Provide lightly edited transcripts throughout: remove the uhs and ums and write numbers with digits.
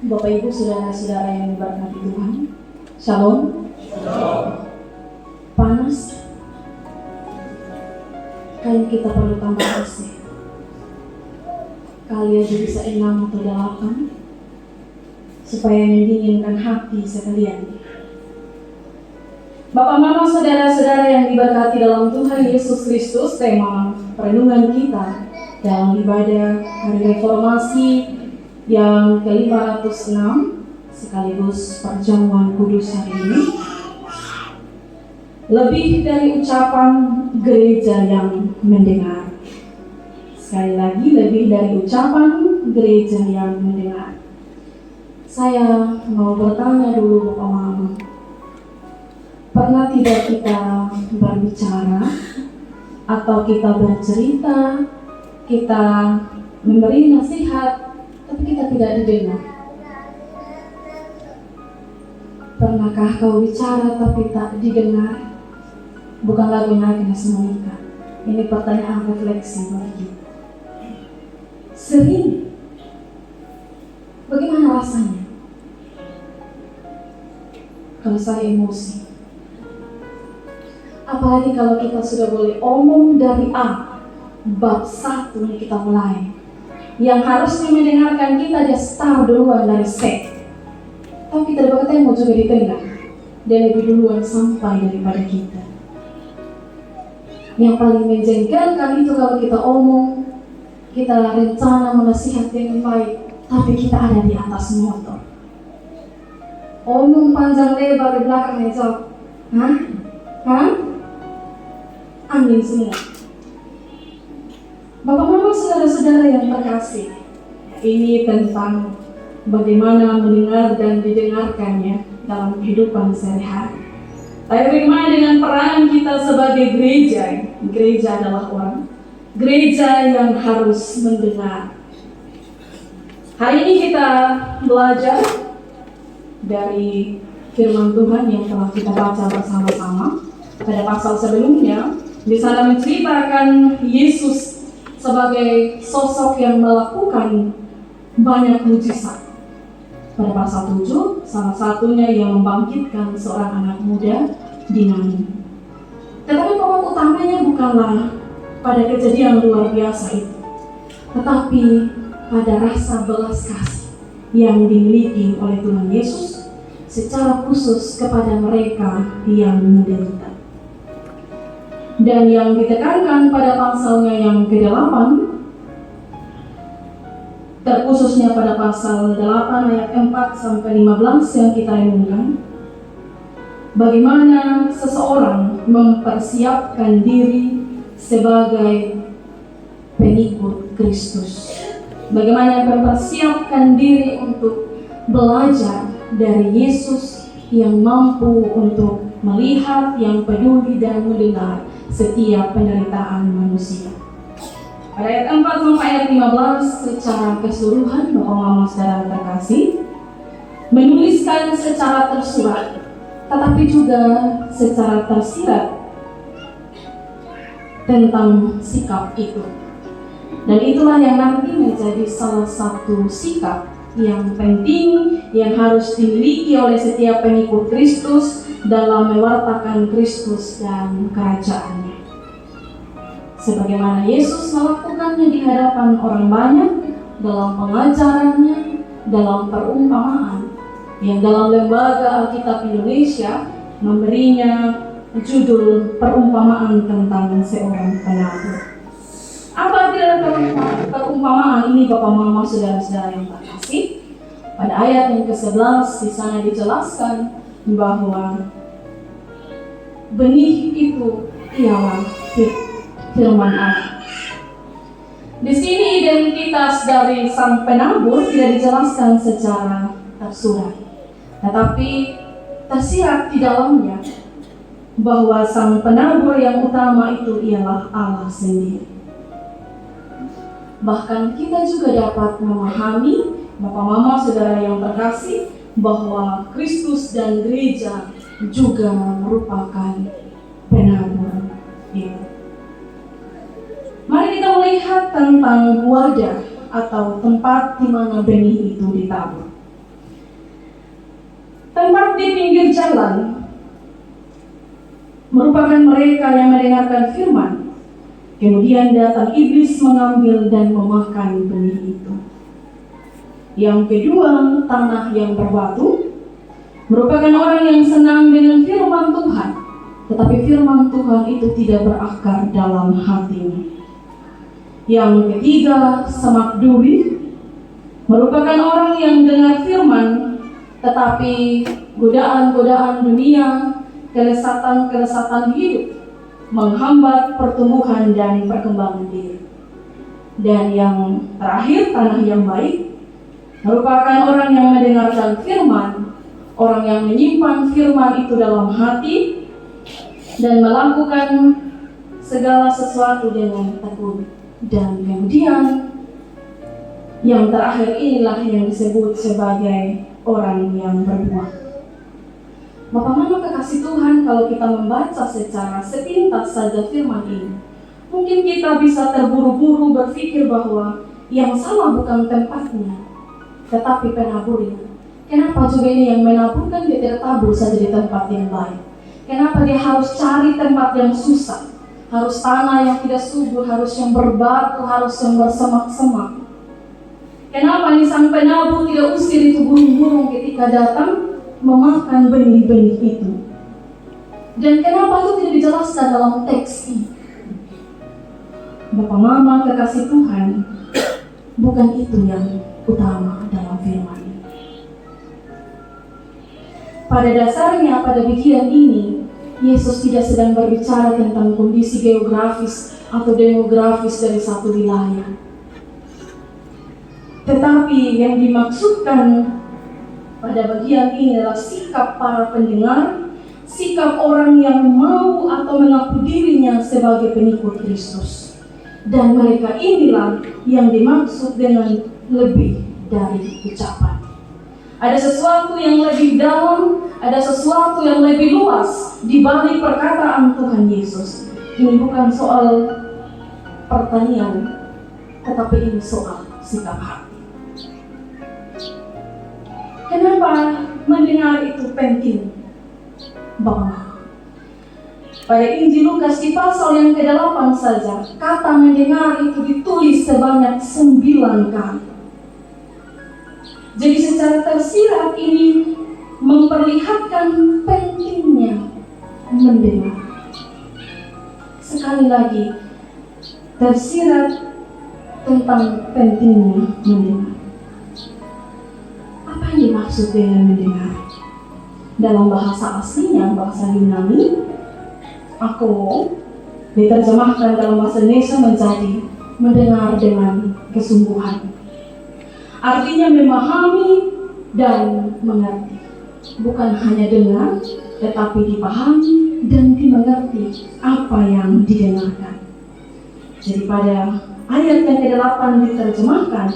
Bapak Ibu, saudara-saudara yang diberkati Tuhan, Shalom. Panas, kali kita perlu tambah AC. Kali aja bisa 6 atau 8, supaya mendinginkan hati sekalian. Bapak, Mama, saudara-saudara yang diberkati dalam Tuhan Yesus Kristus, tema perenungan kita dalam ibadah Hari Reformasi yang ke-506 sekaligus perjamuan kudus hari ini, lebih dari ucapan gereja yang mendengar. Sekali lagi, lebih dari ucapan gereja yang mendengar. Saya mau bertanya dulu Bapak Mama, pernah tidak kita berbicara atau kita bercerita, kita memberi nasihat, tapi kita tidak didengar? Pernahkah kau bicara tapi tak didengar? Bukan lagu Agnes Monica. Ini pertanyaan refleksi bagi kita. Sering. Bagaimana rasanya kalau saya emosi? Apalagi kalau kita sudah boleh omong dari A, bab 1 nih kita mulai. Yang harusnya mendengarkan kita, dia start duluan dari C. Tapi kita dapat ketemu juga di tengah. Dia lebih duluan sampai daripada kita. Yang paling menjengkelkan itu kalau kita omong, kita rencana menasihat dengan baik, tapi kita ada di atas motor. Omong panjang lebar di belakang aja. Hah? Angin semua. Bapak, Mama, saudara-saudara yang terkasih, ini tentang bagaimana mendengar dan didengarkannya dalam kehidupan sehari-hari. Tapi bagaimana dengan peranan kita sebagai gereja? Gereja adalah orang. Gereja yang harus mendengar. Hari ini kita belajar dari firman Tuhan yang telah kita baca bersama-sama. Pada pasal sebelumnya, di sana menceritakan Yesus sebagai sosok yang melakukan banyak mujizat. Pada pasal 7, salah satunya yang membangkitkan seorang anak muda di Nain. Tetapi pokok utamanya bukanlah pada kejadian luar biasa itu, tetapi pada rasa belas kasih yang dimiliki oleh Tuhan Yesus secara khusus kepada mereka yang menderita. Dan yang ditekankan pada pasalnya yang ke-8, terkhususnya pada pasal 8 ayat 4-15 yang kita renungkan, bagaimana seseorang mempersiapkan diri sebagai pengikut Kristus. Bagaimana mempersiapkan diri untuk belajar dari Yesus yang mampu untuk melihat, yang peduli dan mendengar setiap penderitaan manusia. Pada ayat 4 sampai ayat 15 secara keseluruhan, Bapak, Mama, saudara terkasih, menuliskan secara tersurat, tetapi juga secara tersirat tentang sikap itu. Dan itulah yang nanti menjadi salah satu sikap yang penting yang harus dimiliki oleh setiap pengikut Kristus dalam mewartakan Kristus dan kerajaannya. Sebagaimana Yesus melakukannya di hadapan orang banyak dalam pengajarannya, dalam perumpamaan, yang dalam Lembaga Alkitab Indonesia memberinya judul perumpamaan tentang seorang penabur. Apa arti perumpamaan ini, Bapak, Mama, saudara-saudara yang terkasih? Pada ayat yang ke-11 di sana dijelaskan bahwa benih itu ialah firman Allah. Di sini identitas dari sang penabur tidak dijelaskan secara tersurat, tetapi tersirat di dalamnya bahwa sang penabur yang utama itu ialah Allah sendiri. Bahkan kita juga dapat memahami, Bapak, Mama, saudara yang terkasih, bahwa Kristus dan gereja juga merupakan penabur itu. Mari kita melihat tentang wadah atau tempat di mana benih itu ditabur. Tempat di pinggir jalan merupakan mereka yang mendengarkan firman. Kemudian datang iblis mengambil dan memakan benih itu. Yang kedua, tanah yang berbatu merupakan orang yang senang dengan firman Tuhan, tetapi firman Tuhan itu tidak berakar dalam hatinya. Yang ketiga, semak duri merupakan orang yang dengar firman, tetapi godaan-godaan dunia, kelesatan-kelesatan hidup menghambat pertumbuhan dan perkembangan diri. Dan yang terakhir, tanah yang baik merupakan orang yang mendengarkan firman, orang yang menyimpan firman itu dalam hati dan melakukan segala sesuatu dengan tekun. Dan kemudian yang terakhir inilah yang disebut sebagai orang yang berbuah. Bapak Mama kekasih Tuhan, kalau kita membaca secara sepintas saja firman ini, mungkin kita bisa terburu-buru berpikir bahwa yang salah bukan tempatnya, tetapi penaburnya. Kenapa juga ini yang menaburkan dia tidak tabur saja di tempat yang baik? Kenapa dia harus cari tempat yang susah? Harus tanah yang tidak subur, harus yang berbatu, harus yang bersemak-semak. Kenapa nih sang penabur tidak usir itu burung-burung ketika datang memakan benih-benih itu? Dan kenapa itu tidak dijelaskan dalam teks ini? Bapak Mama kekasih Tuhan, bukan itu yang utama dalam firman ini. Pada dasarnya, pada pikiran ini, Yesus tidak sedang berbicara tentang kondisi geografis atau demografis dari satu wilayah. Tetapi yang dimaksudkan pada bagian ini adalah sikap para pendengar, sikap orang yang mau atau mengaku dirinya sebagai pengikut Kristus. Dan mereka inilah yang dimaksud dengan lebih dari ucapan. Ada sesuatu yang lebih dalam, ada sesuatu yang lebih luas di balik perkataan Tuhan Yesus. Ini bukan soal pertanyaan, tetapi ini soal sikap hati. Kenapa mendengar itu penting, Bapak? Pada Injil Lukas di pasal yang ke-8 saja, kata mendengar itu ditulis sebanyak 9 kali. Jadi secara tersirat ini memperlihatkan pentingnya mendengar. Sekali lagi, tersirat tentang pentingnya mendengar. Apa yang dimaksud dengan mendengar? Dalam bahasa aslinya, bahasa Yunani, aku diterjemahkan dalam bahasa Indonesia menjadi mendengar dengan kesungguhan. Artinya memahami dan mengerti. Bukan hanya dengar, tetapi dipahami dan dimengerti apa yang didengarkan. Jadi pada ayat yang ke-8 diterjemahkan,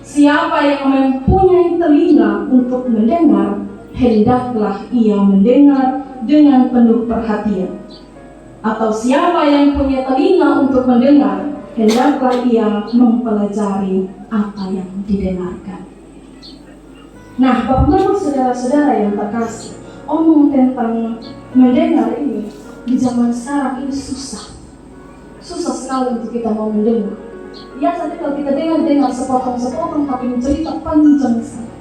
siapa yang mempunyai telinga untuk mendengar, hendaklah ia mendengar dengan penuh perhatian. Atau siapa yang punya telinga untuk mendengar, hendaklah ia mempelajari apa yang didengarkan. Nah, Bapak-Bapak, saudara-saudara yang terkasih, omong tentang mendengar ini di zaman sekarang ini susah. Susah sekali untuk kita mau mendengar. Ya, saja kalau kita dengar sepotong-sepotong, tapi mencerita panjang sekali.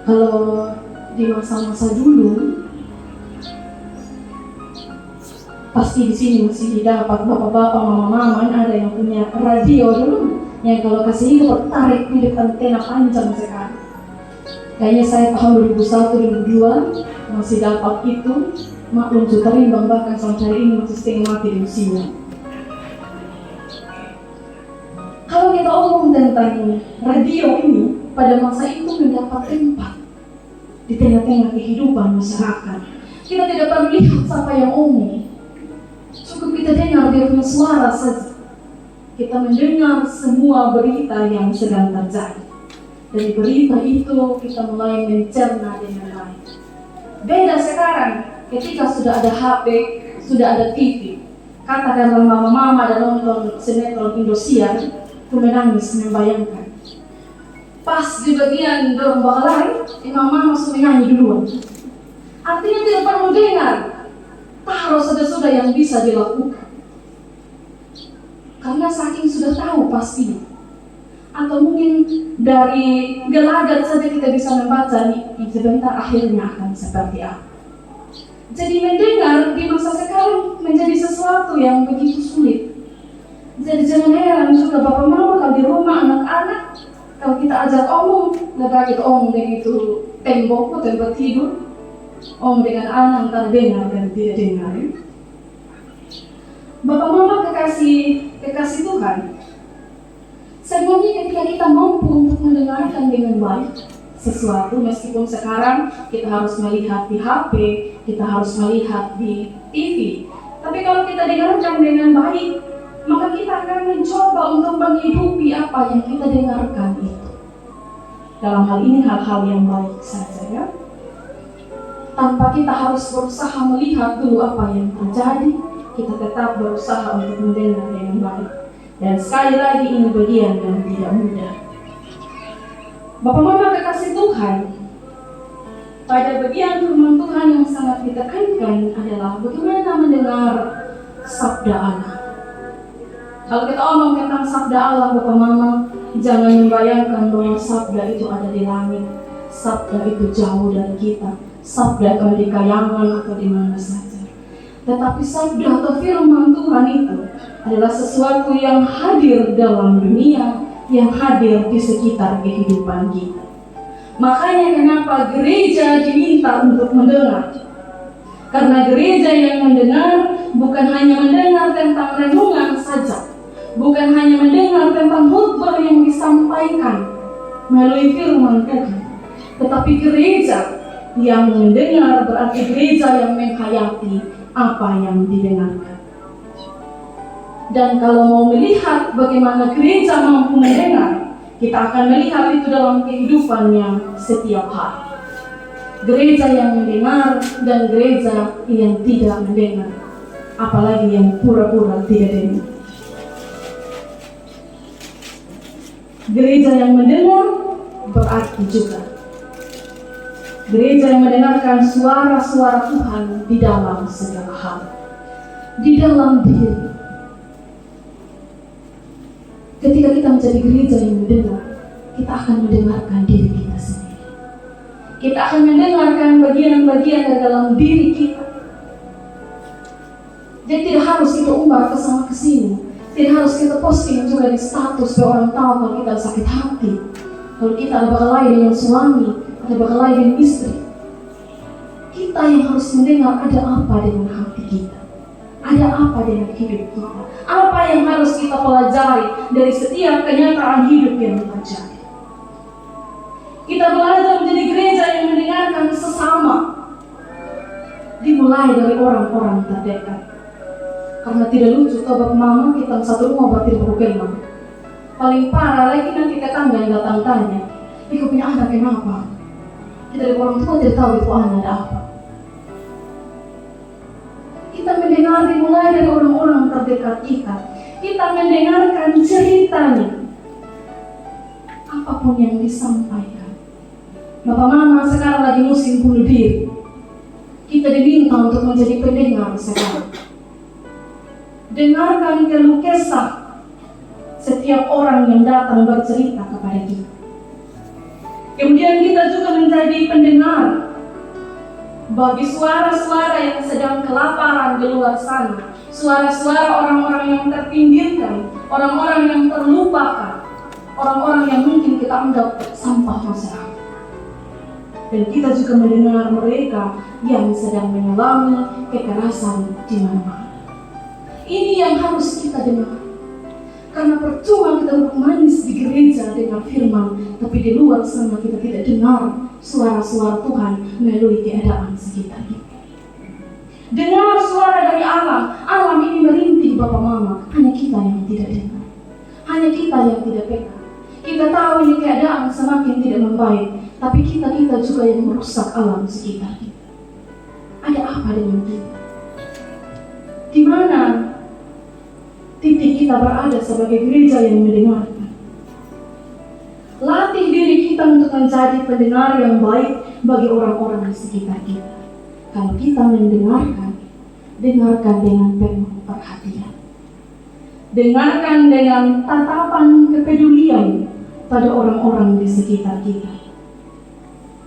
Kalau di masa-masa dulu, pasti di sini masih didapat bapak-bapak, mama-mama, ada yang punya radio dulu, yang kalau kasih hidup tarik di depan antena panjang sekali. Kayaknya saya tahun 2001-2002 masih dapat itu, maklum sudah terimbang, bahkan sampai hari ini masih setengah mati di usia. Kalau kita omong tentang radio ini, pada masa itu mendapat tempat di tengah-tengah kehidupan masyarakat. Kita tidak perlu lihat siapa yang omong, cukup kita dengar dia punya suara saja. Kita mendengar semua berita yang sedang terjadi. Dari berita itu kita mulai mencerna dengan baik. Beda sekarang ketika sudah ada HP, sudah ada TV. Katakanlah mama-mama dan nonton sinetron Indosiar, itu menangis membayangkan Pas di bagian dorong bakalai, mama masuk menyanyi duluan. Artinya tidak perlu dengar. Taruh sudah yang bisa dilakukan. Karena saking sudah tahu pastinya. Atau mungkin dari gelagat saja kita bisa membaca nih, sebentar akhirnya akan seperti apa. Jadi mendengar di masa sekarang menjadi sesuatu yang begitu sulit. Jadi jangan heran juga bapak mama kalau di rumah anak-anak, kalau kita ajak omong, lebih kita omong begitu tembok atau tempat tidur, omong dengan anak antara dengar dan tidak dengar. Bapak mama kekasih Tuhan, sebenarnya ketika kita mampu untuk mendengarkan dengan baik sesuatu, meskipun sekarang kita harus melihat di HP, kita harus melihat di TV, tapi kalau kita dengarkan dengan baik, maka kita akan mencoba untuk menghidupi apa yang kita dengarkan itu. Dalam hal ini hal-hal yang baik saja ya. Tanpa kita harus berusaha melihat dulu apa yang terjadi, kita tetap berusaha untuk mendengar dengan baik. Dan sekali lagi ini bagian yang tidak mudah. Bapak mama kekasih Tuhan, pada bagian firman Tuhan yang sangat ditekankan adalah bagaimana mendengar sabda Allah. Kalau kita omong tentang sabda Allah, Bapak Mama, jangan membayangkan bahwa sabda itu ada di langit, sabda itu jauh dari kita, sabda itu ada di kayangan atau di mana saja. Tetapi sabda atau firman Tuhan itu adalah sesuatu yang hadir dalam dunia, yang hadir di sekitar kehidupan kita. Makanya kenapa gereja diminta untuk mendengar? Karena gereja yang mendengar bukan hanya mendengar tentang renungan saja, bukan hanya mendengar tentang khotbah yang disampaikan melalui firman Tuhan, tetapi gereja yang mendengar berarti gereja yang menghayati apa yang didengarkan. Dan kalau mau melihat bagaimana gereja mampu mendengar, kita akan melihat itu dalam kehidupannya setiap hari. Gereja yang mendengar dan gereja yang tidak mendengar, apalagi yang pura-pura tidak dengar. Gereja yang mendengar berarti juga gereja yang mendengarkan suara-suara Tuhan di dalam segala hal, di dalam diri. Ketika kita menjadi gereja yang mendengar, kita akan mendengarkan diri kita sendiri. Kita akan mendengarkan bagian-bagian dari dalam diri kita. Jadi tidak harus kita umbar ke sana ke sini. Tidak harus kita posting juga di status supaya orang tahu kalau kita sakit hati, kalau kita ada berkelahi dengan suami, ada berkelahi dengan istri. Kita yang harus mendengar ada apa dengan hati kita, ada apa dengan hidup kita, apa yang harus kita pelajari dari setiap kenyataan hidup yang terjadi. Kita belajar menjadi gereja yang mendengarkan sesama, dimulai dari orang-orang terdekat. Karena tidak lucu kalau bapak mama kita satu rumah berarti baru kenal. Paling parah lagi nanti tetangga yang datang tanya, "Kau punya anak kenapa?" Kita dari orang tua tidak tahu itu anak ada apa. Kita mendengar dimulai dari orang-orang terdekat kita. Kita mendengarkan ceritanya, apapun yang disampaikan. Bapak mama sekarang lagi musim bunuh diri. Kita diminta untuk menjadi pendengar sekarang. Dengarkan keluh kesah setiap orang yang datang bercerita kepada kita. Kemudian kita juga menjadi pendengar bagi suara-suara yang sedang kelaparan di luar sana, suara-suara orang-orang yang terpinggirkan, orang-orang yang terlupakan, orang-orang yang mungkin kita anggap sampah masyarakat. Dan kita juga mendengar mereka yang sedang mengalami kekerasan di mana-mana. Ini yang harus kita dengar. Karena percuma kita duduk manis di gereja dengan firman, tapi di luar sana kita tidak dengar suara-suara Tuhan melalui keadaan sekitar kita. Dengar suara dari alam. Alam ini merintih Bapak Mama. Hanya kita yang tidak dengar. Hanya kita yang tidak peka. Kita tahu ini keadaan semakin tidak membaik, tapi kita juga yang merusak alam sekitar kita. Ada apa dengan kita? Di mana titik kita berada sebagai gereja yang mendengarkan? Latih diri kita untuk menjadi pendengar yang baik bagi orang-orang di sekitar kita. Kalau kita mendengarkan, dengarkan dengan penuh perhatian. Dengarkan dengan tatapan kepedulian pada orang-orang di sekitar kita.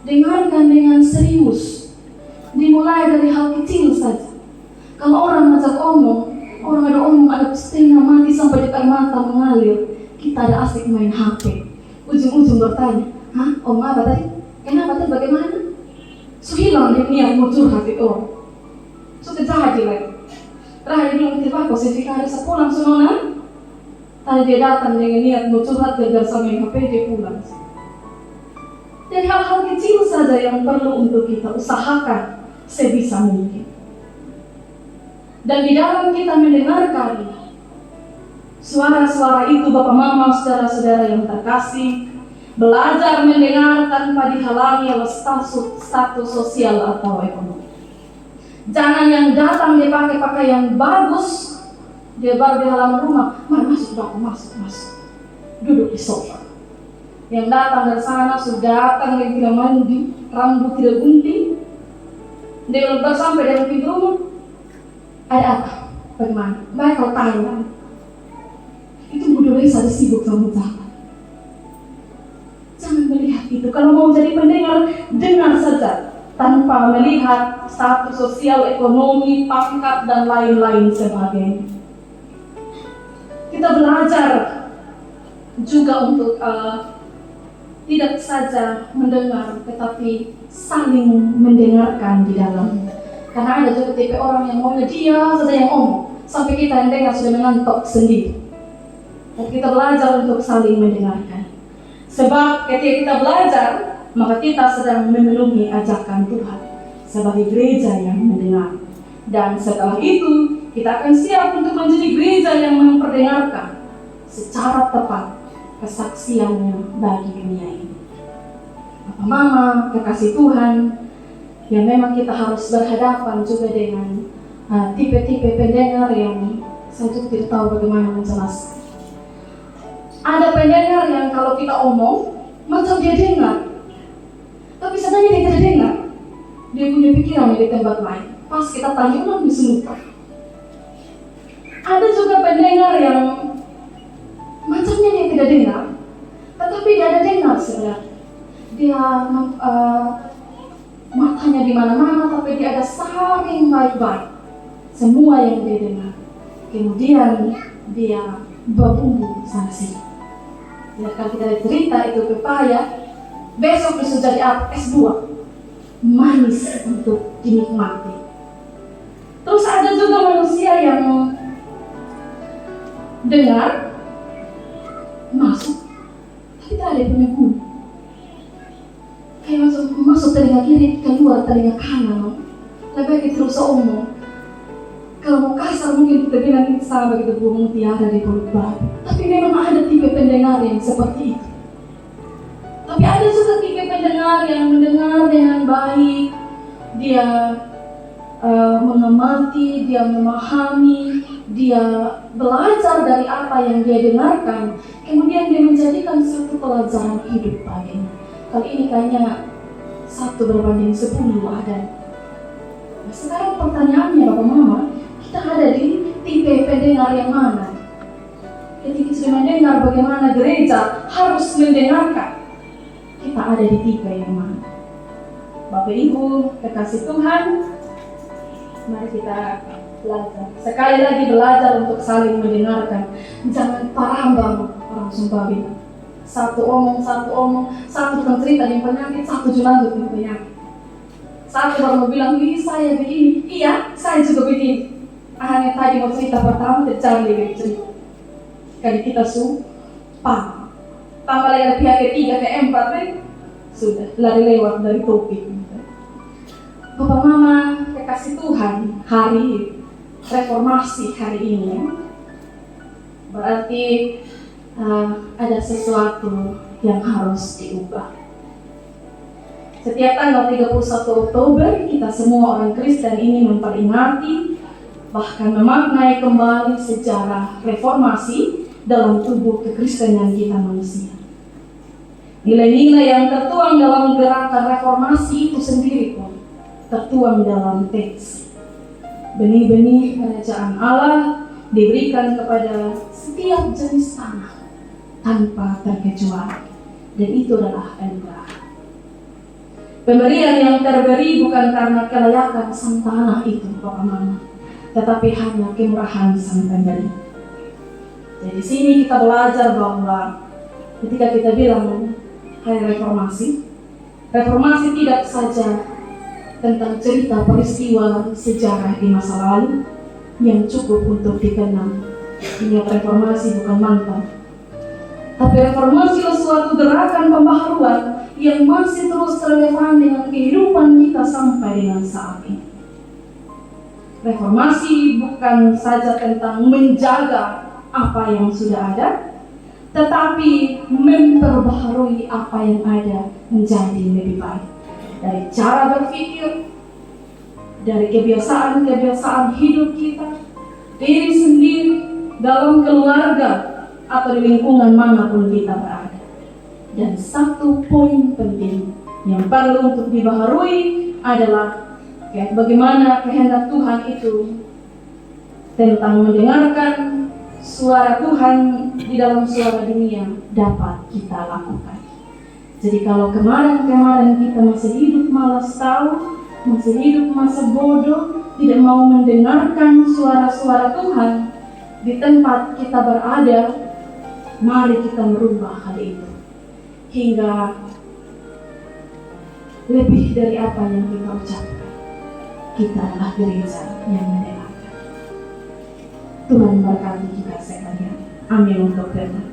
Dengarkan dengan serius. Dimulai dari hal kecil saja. Kalau orang ngajak omong, orang ada omong ada setengah mati sampai dekat mata mengalir, kita ada asik main HP. Ujung-ujung bertanya, omong apa tadi? Kenapa tadi bagaimana? So hilang dia niat mau curhat itu orang. So kejahat dia lagi. Terakhir bilang tiba posisi hari sepulang senona. Tadi dia datang dengan niat mau curhat gara-gara sama yang HP dia pulang. Jadi hal-hal kecil saja yang perlu untuk kita usahakan sebisa mungkin. Dan di dalam kita mendengarkan suara-suara itu, Bapak Mama, saudara-saudara yang terkasih, belajar mendengar tanpa dihalangi oleh status sosial atau ekonomi. Jangan yang datang dia pakai pakaian bagus, dia baru di halaman rumah, mari masuk Bapak, masuk, duduk di sofa. Yang datang dari sana sudah datang yang tidak mandi, rambut tidak gunting, dia belum sampai dalam pintu rumah. Ada apa? Bagaimana? Baik kalau tanya. Itu budaya saya sibuk sama ucapan. Jangan melihat itu. Kalau mau jadi pendengar, dengar saja tanpa melihat status sosial, ekonomi, pangkat dan lain-lain sebagainya. Kita belajar juga untuk tidak saja mendengar, tetapi saling mendengarkan di dalamnya. Karena ada juga tipe orang yang maunya dia saja yang omong, sampai kita yang dengar sudah mengantuk sendiri. Dan kita belajar untuk saling mendengarkan. Sebab ketika kita belajar, maka kita sedang memenuhi ajakan Tuhan sebagai gereja yang mendengar. Dan setelah itu, kita akan siap untuk menjadi gereja yang memperdengarkan secara tepat kesaksiannya bagi dunia ini. Bapak Mama, kekasih Tuhan, yang memang kita harus berhadapan juga dengan tipe-tipe pendengar yang saya juga tidak tahu bagaimana menjelaskan. Ada pendengar yang kalau kita omong, macam dia dengar, tapi sebenarnya dia tidak dengar. Dia punya pikiran di tempat lain. Pas kita tanya ulang bisa lupa. Ada juga pendengar yang macamnya dia tidak dengar, tetapi dia ada dengar sebenarnya. Dia matanya di mana-mana, tapi dia ada saking baik-baik semua yang dia dengar. Kemudian dia berbumbu sana sini. Ya, kalau kita cerita itu pepaya, besok bisa jadi apa? Es buah, manis untuk dinikmati. Terus ada juga manusia yang dengar, masuk, tapi tak ada punya guna. Kayak masuk telinga kiri, keluar telinga kanan. Lebih kita terus omong. Kalau mau kasar mungkin kita bilang itu sama begitu burung mutiara di mulut babi. Tapi memang ada tipe pendengar yang seperti itu. Tapi ada juga tipe pendengar yang mendengar dengan baik. Dia mengamati, dia memahami, dia belajar dari apa yang dia dengarkan. Kemudian dia menjadikan satu pelajaran hidup baginya. Kali ini kayaknya 1 berbanding 10 ada. Nah, sekarang pertanyaannya Bapak Mama, kita ada di tipe pendengar yang mana? Ketika sudah mendengar bagaimana gereja harus mendengarkan, kita ada di tipe yang mana? Bapak Ibu, kekasih Tuhan, mari kita belajar. Sekali lagi belajar untuk saling mendengarkan. Jangan paham banget orang Sumba bilang. Satu omong, satu tentang cerita yang penyakit, satu lanjut yang penyakit. Satu baru mau bilang, saya begini, iya, saya juga begini. Hanya tadi mau cerita pertama, jangan dia cerita. Kali kita paham. Tambah lagi ada pihak ketiga, keempat, sudah lari lewat dari topik. Bapak Mama, kekasih Tuhan, hari reformasi hari ini, berarti ada sesuatu yang harus diubah. Setiap tanggal 31 Oktober, kita semua orang Kristen ini memperingati, bahkan memaknai kembali sejarah reformasi dalam tubuh kekristenan kita manusia. Nilai-nilai yang tertuang dalam gerakan reformasi itu sendiri pun tertuang dalam teks. Benih-benih kerajaan Allah diberikan kepada setiap jenis tanah tanpa terkecuali, dan itu adalah anugerah. Pemberian yang terberi bukan karena kelayakan sang tanah itu, Bapak Mama, tetapi hanya kemurahan sang pemberi. Jadi di sini kita belajar bahwa ketika kita bilang hari reformasi, reformasi tidak saja tentang cerita peristiwa sejarah di masa lalu yang cukup untuk dikenang. Ingat, reformasi bukan mantan, tapi reformasi adalah suatu gerakan pembaharuan yang masih terus relevan dengan kehidupan kita sampai dengan saat ini. Reformasi bukan saja tentang menjaga apa yang sudah ada, tetapi memperbaharui apa yang ada menjadi lebih baik. Dari cara berpikir, dari kebiasaan-kebiasaan hidup kita, diri sendiri, dalam keluarga, atau di lingkungan manapun kita berada. Dan satu poin penting yang perlu untuk dibaharui adalah bagaimana kehendak Tuhan itu tentang mendengarkan suara Tuhan di dalam suara dunia dapat kita lakukan. Jadi kalau kemarin kita masih hidup malas tahu, masih hidup masa bodoh, tidak mau mendengarkan suara-suara Tuhan di tempat kita berada, mari kita merubah hal itu hingga lebih dari apa yang kita ucapkan. Kita adalah gereja yang mendengarkan. Tuhan berkati kita sekalian. Amin untuk firman.